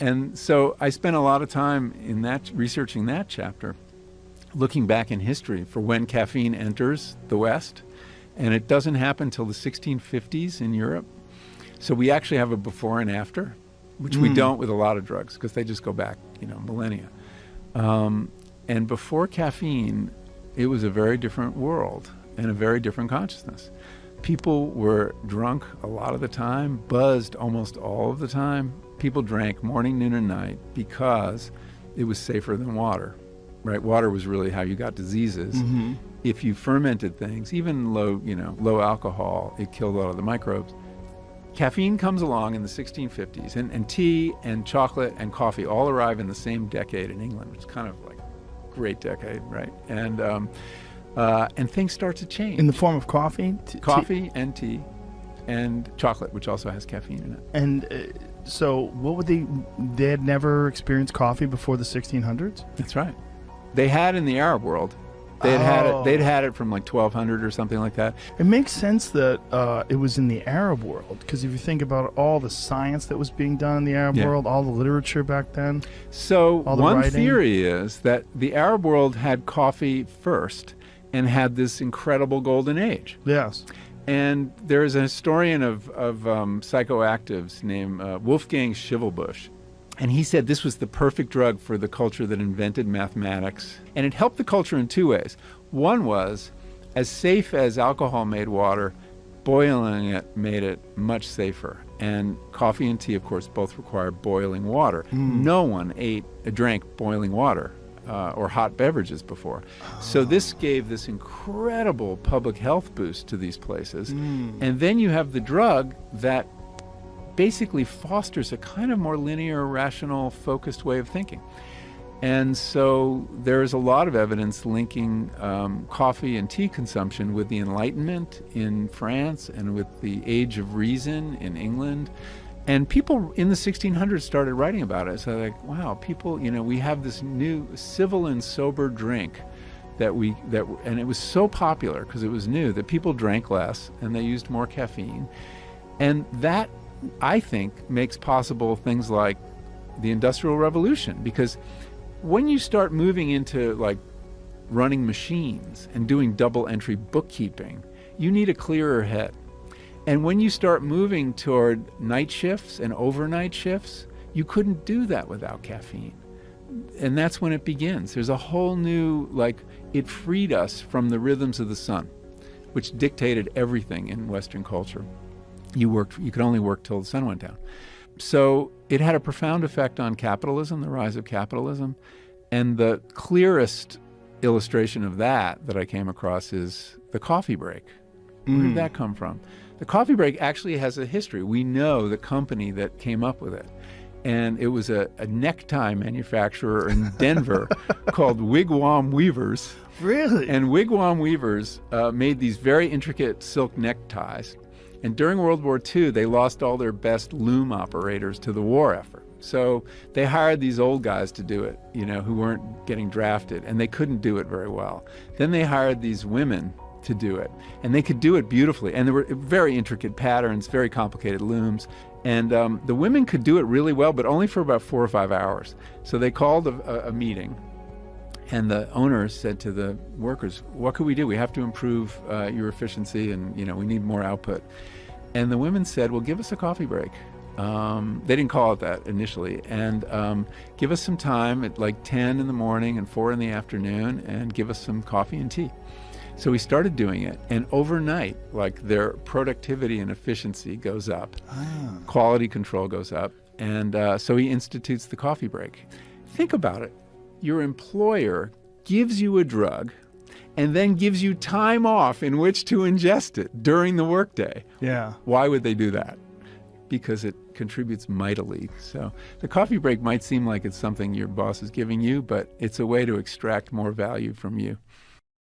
And so I spent a lot of time in that, researching that chapter, looking back in history for when caffeine enters the West. And it doesn't happen until the 1650s in Europe. So we actually have a before and after, which we don't with a lot of drugs because they just go back, millennia. And before caffeine, it was a very different world and a very different consciousness. People were drunk a lot of the time, buzzed almost all of the time. People drank morning, noon, and night because it was safer than water, right? Water was really how you got diseases. Mm-hmm. If you fermented things, even low alcohol, it killed a lot of the microbes. Caffeine comes along in the 1650s, and tea and chocolate and coffee all arrive in the same decade in England, which is kind of like a great decade, right? And things start to change. In the form of coffee? Coffee and tea and chocolate, which also has caffeine in it. And so what would they had never experienced coffee before the 1600s? That's right. They had in the Arab world. They'd had it from like 1200 or something like that. It makes sense that it was in the Arab world, because if you think about all the science that was being done in the Arab world, all the literature back then. So one theory is that the Arab world had coffee first and had this incredible golden age. Yes. And there is a historian of psychoactives named Wolfgang Schivelbusch. And he said this was the perfect drug for the culture that invented mathematics. And it helped the culture in two ways. One was, as safe as alcohol made water, boiling it made it much safer. And coffee and tea, of course, both require boiling water. No one drank boiling water or hot beverages before. So this gave this incredible public health boost to these places. And then you have the drug that basically fosters a kind of more linear, rational, focused way of thinking. And so there's a lot of evidence linking coffee and tea consumption with the Enlightenment in France and with the Age of Reason in England. And people in the 1600s started writing about it. So like, wow, people, we have this new civil and sober drink and it was so popular because it was new that people drank less and they used more caffeine. And that, I think, makes possible things like the Industrial Revolution, because when you start moving into like running machines and doing double entry bookkeeping, you need a clearer head. And when you start moving toward night shifts and overnight shifts, you couldn't do that without caffeine. And that's when it begins. There's a whole new, it freed us from the rhythms of the sun, which dictated everything in Western culture. You could only work till the sun went down. So it had a profound effect on capitalism, the rise of capitalism. And the clearest illustration of that I came across is the coffee break. Where did that come from? The coffee break actually has a history. We know the company that came up with it. And it was a necktie manufacturer in Denver called Wigwam Weavers. Really? And Wigwam Weavers made these very intricate silk neckties. And during World War II, they lost all their best loom operators to the war effort. So they hired these old guys to do it, who weren't getting drafted, and they couldn't do it very well. Then they hired these women to do it, and they could do it beautifully. And there were very intricate patterns, very complicated looms. And the women could do it really well, but only for about 4 or 5 hours. So they called a meeting. And the owner said to the workers, what could we do? We have to improve your efficiency and, we need more output. And the women said, well, give us a coffee break. They didn't call it that initially. And give us some time at like 10 in the morning and 4 in the afternoon and give us some coffee and tea. So we started doing it. And overnight, their productivity and efficiency goes up. Quality control goes up. And so he institutes the coffee break. Think about it. Your employer gives you a drug and then gives you time off in which to ingest it during the workday. Yeah. Why would they do that? Because it contributes mightily. So the coffee break might seem like it's something your boss is giving you, but it's a way to extract more value from you.